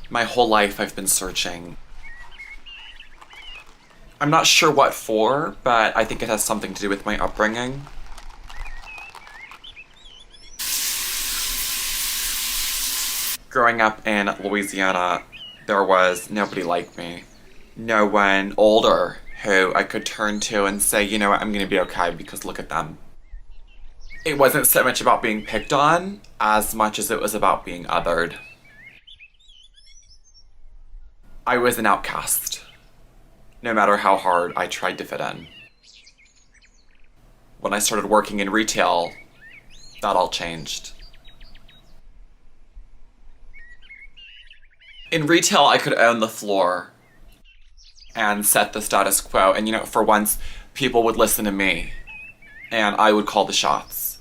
My whole life I've been searching. I'm not sure what for, but I think it has something to do with my upbringing. Growing up in Louisiana, there was nobody like me. No one older who I could turn to and say, you know what, I'm gonna be okay because look at them. It wasn't so much about being picked on as much as it was about being othered. I was an outcast, no matter how hard I tried to fit in. When I started working in retail, that all changed. In retail, I could own the floor and set the status quo, and you know, for once, people would listen to me, and I would call the shots,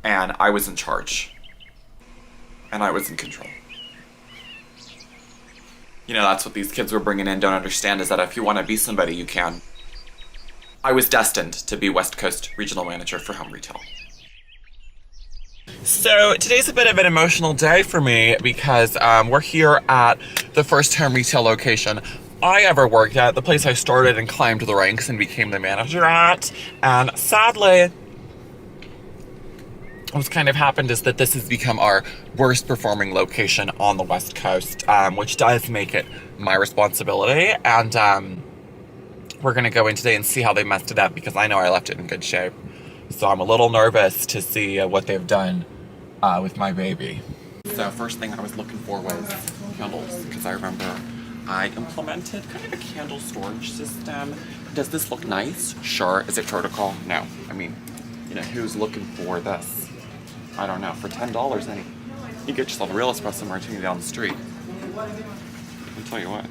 and I was in charge, and I was in control. You know, that's what these kids were bringing in don't understand, is that if you want to be somebody, you can. I was destined to be West Coast Regional Manager for home retail. So today's a bit of an emotional day for me because we're here at the first home retail location I ever worked at, the place I started and climbed the ranks and became the manager at. And sadly, what's kind of happened is that this has become our worst performing location on the West Coast, which does make it my responsibility. And we're gonna go in today and see how they messed it up because I know I left it in good shape. So I'm a little nervous to see what they've done with my baby. So first thing I was looking for was candles, because I remember I implemented kind of a candle storage system. Does this look nice? Sure. Is it protocol? No. I mean, you know, who's looking for this? I don't know. For $10, any, you get yourself a real espresso martini down the street. I'll tell you what.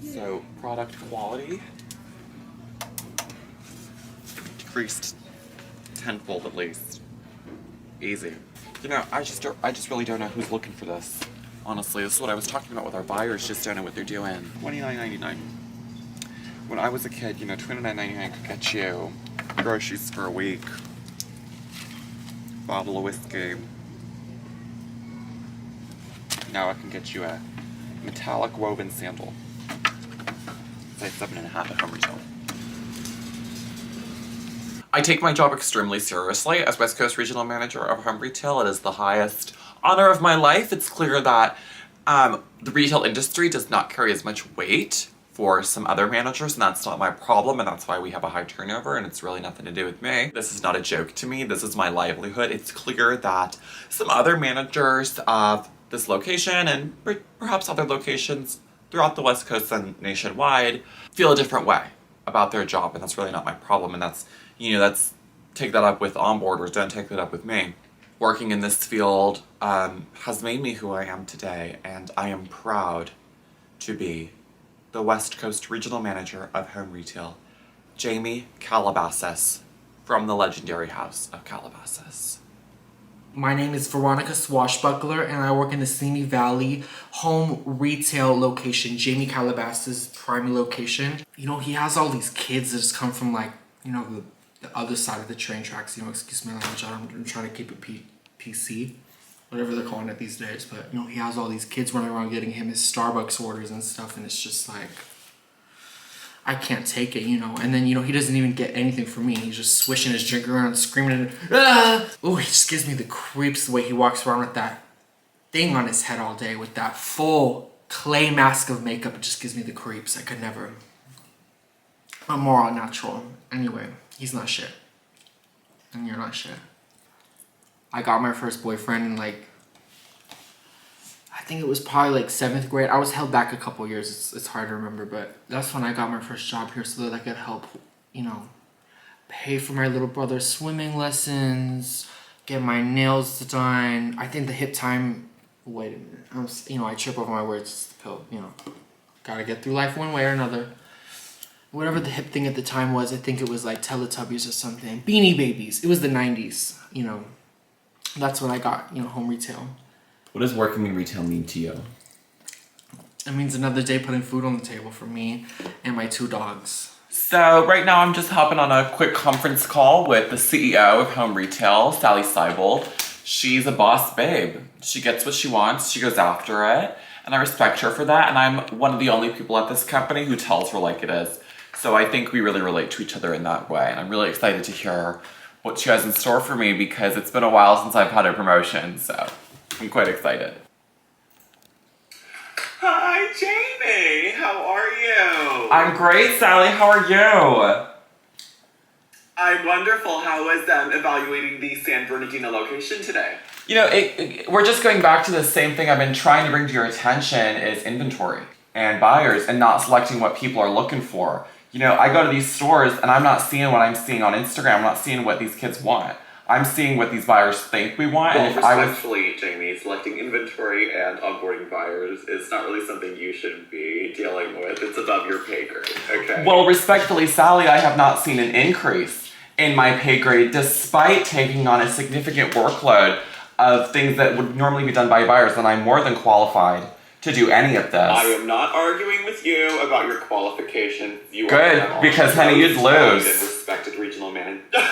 So, product quality decreased tenfold at least. Easy. You know, I just really don't know who's looking for this. Honestly, this is what I was talking about with our buyers, just don't know what they're doing. $29.99. When I was a kid, you know, $29.99 could get you groceries for a week. Bottle of whiskey. Now I can get you a metallic woven sandal. Size 7.5 at home retail. I take my job extremely seriously as West Coast Regional Manager of Home Retail. It is the highest honor of my life. It's clear that the retail industry does not carry as much weight for some other managers, and that's not my problem, and that's why we have a high turnover, and it's really nothing to do with me. This is not a joke to me. This is my livelihood. It's clear that some other managers of this location and perhaps other locations throughout the West Coast and nationwide feel a different way about their job, and that's really not my problem, and that's, you know, that's, take that up with onboarders, don't take that up with me. Working in this field has made me who I am today, and I am proud to be the West Coast Regional Manager of Home Retail, Jaymée Calabasas from the Legendary Haus of Calabasas. My name is Veronica Swashbuckler, and I work in the Simi Valley home retail location, Jaymée Calabasas' primary location. You know, he has all these kids that just come from, like, you know, the other side of the train tracks. You know, excuse my language, I'm trying to keep it PC, whatever they're calling it these days. But, you know, he has all these kids running around getting him his Starbucks orders and stuff, and it's just like, I can't take it, you know. And then, you know, he doesn't even get anything from me. He's just swishing his drink around, screaming, ah! Oh, he just gives me the creeps the way he walks around with that thing on his head all day, with that full clay mask of makeup. It just gives me the creeps. I could never. I'm more all natural. Anyway, he's not shit. And you're not shit. I got my first boyfriend in, like, I think it was probably like 7th grade. I was held back a couple years. It's hard to remember, but that's when I got my first job here so that I could help, you know, pay for my little brother's swimming lessons, get my nails done. I think the hip time, wait a minute, you know, I trip over my words. It's the pill, you know. Gotta get through life one way or another. Whatever the hip thing at the time was, I think it was like Teletubbies or something. Beanie Babies. It was the 90s, you know. That's when I got, you know, home retail. What does working in retail mean to you? It means another day putting food on the table for me and my 2 dogs. So right now I'm just hopping on a quick conference call with the CEO of Home Retail, Sally Seibold. She's a boss babe. She gets what she wants, she goes after it. And I respect her for that. And I'm one of the only people at this company who tells her like it is. So I think we really relate to each other in that way. And I'm really excited to hear what she has in store for me because it's been a while since I've had a promotion. So I'm quite excited. Hi, Jaymée. How are you? I'm great, Sally. How are you? I'm wonderful. How was evaluating the San Bernardino location today? You know, we're just going back to the same thing I've been trying to bring to your attention is inventory and buyers and not selecting what people are looking for. You know, I go to these stores and I'm not seeing what I'm seeing on Instagram. I'm not seeing what these kids want. I'm seeing what these buyers think we want. Well, and if I was respectfully, Jaymée, selecting inventory and onboarding buyers is not really something you should be dealing with. It's above your pay grade, okay? Well, respectfully, Sally, I have not seen an increase in my pay grade despite taking on a significant workload of things that would normally be done by buyers, and I'm more than qualified to do any of this. I am not arguing with you about your qualifications. You Good, are because, honey, you'd lose. And respected regional manager. I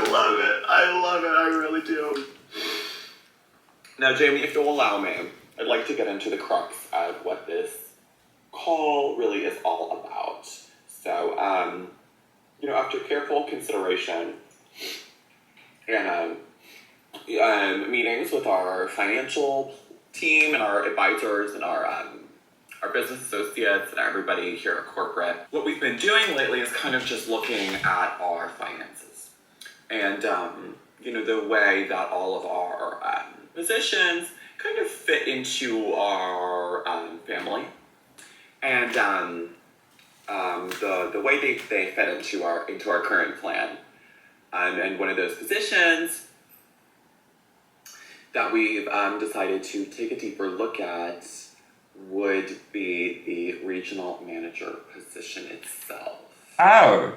love it. I really do. Now, Jaymée, if you'll allow me, I'd like to get into the crux of what this call really is all about. So, you know, after careful consideration and meetings with our financial team and our advisors and our business associates and everybody here at corporate, what we've been doing lately is kind of just looking at our finances and, you know, the way that all of our positions kind of fit into our family and the way they fit into our current plan. And one of those positions that we've decided to take a deeper look at would be the regional manager position itself. Oh.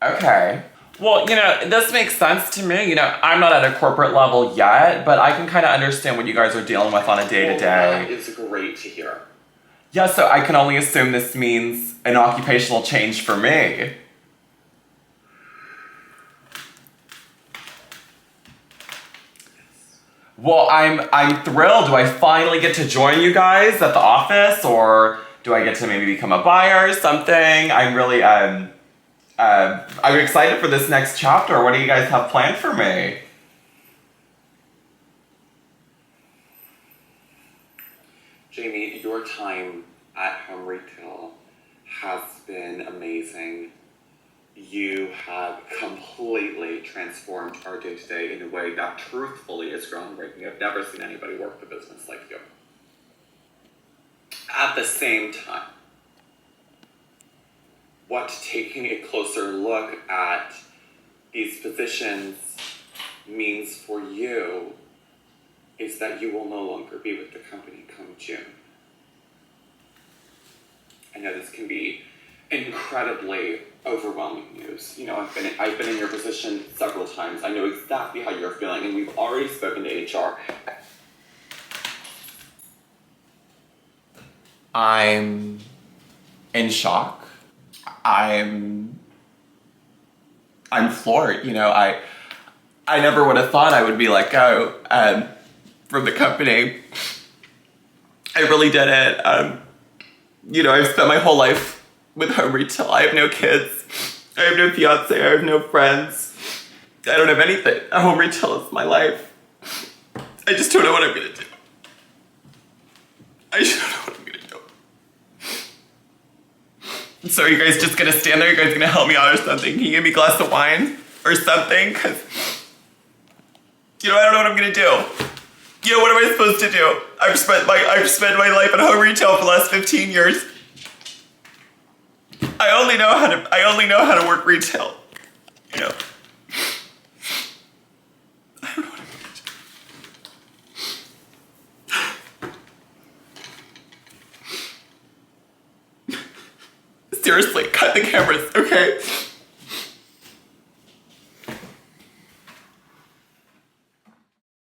Okay. Well, you know, this makes sense to me. You know, I'm not at a corporate level yet, but I can kind of understand what you guys are dealing with on a day-to-day. That is great to hear. Yeah, so I can only assume this means an occupational change for me. Well, I'm thrilled. Do I finally get to join you guys at the office, or do I get to maybe become a buyer or something? I'm really I'm excited for this next chapter. What do you guys have planned for me? Jaymée, your time at home retail has been amazing. You have completely transformed our day-to-day in a way that truthfully is groundbreaking. I've never seen anybody work the business like you. At the same time, what taking a closer look at these positions means for you is that you will no longer be with the company come June. I know this can be incredibly overwhelming news. You know, I've been in your position several times. I know exactly how you're feeling, and we've already spoken to HR. I'm in shock. I'm floored. You know, I never would have thought I would be let go from the company. I really did it. You know, I've spent my whole life with home retail. I have no kids. I have no fiance. I have no friends. I don't have anything. Home retail is my life. I just don't know what I'm gonna do. I just don't know what I'm gonna do. So are you guys just gonna stand there? Are you guys gonna help me out or something? Can you give me a glass of wine or something? Cause, you know, I don't know what I'm gonna do. You know, what am I supposed to do? I've spent my life at home retail for the last 15 years. I only know how to work retail. You know. I don't know what I'm gonna do. Seriously, cut the cameras, okay?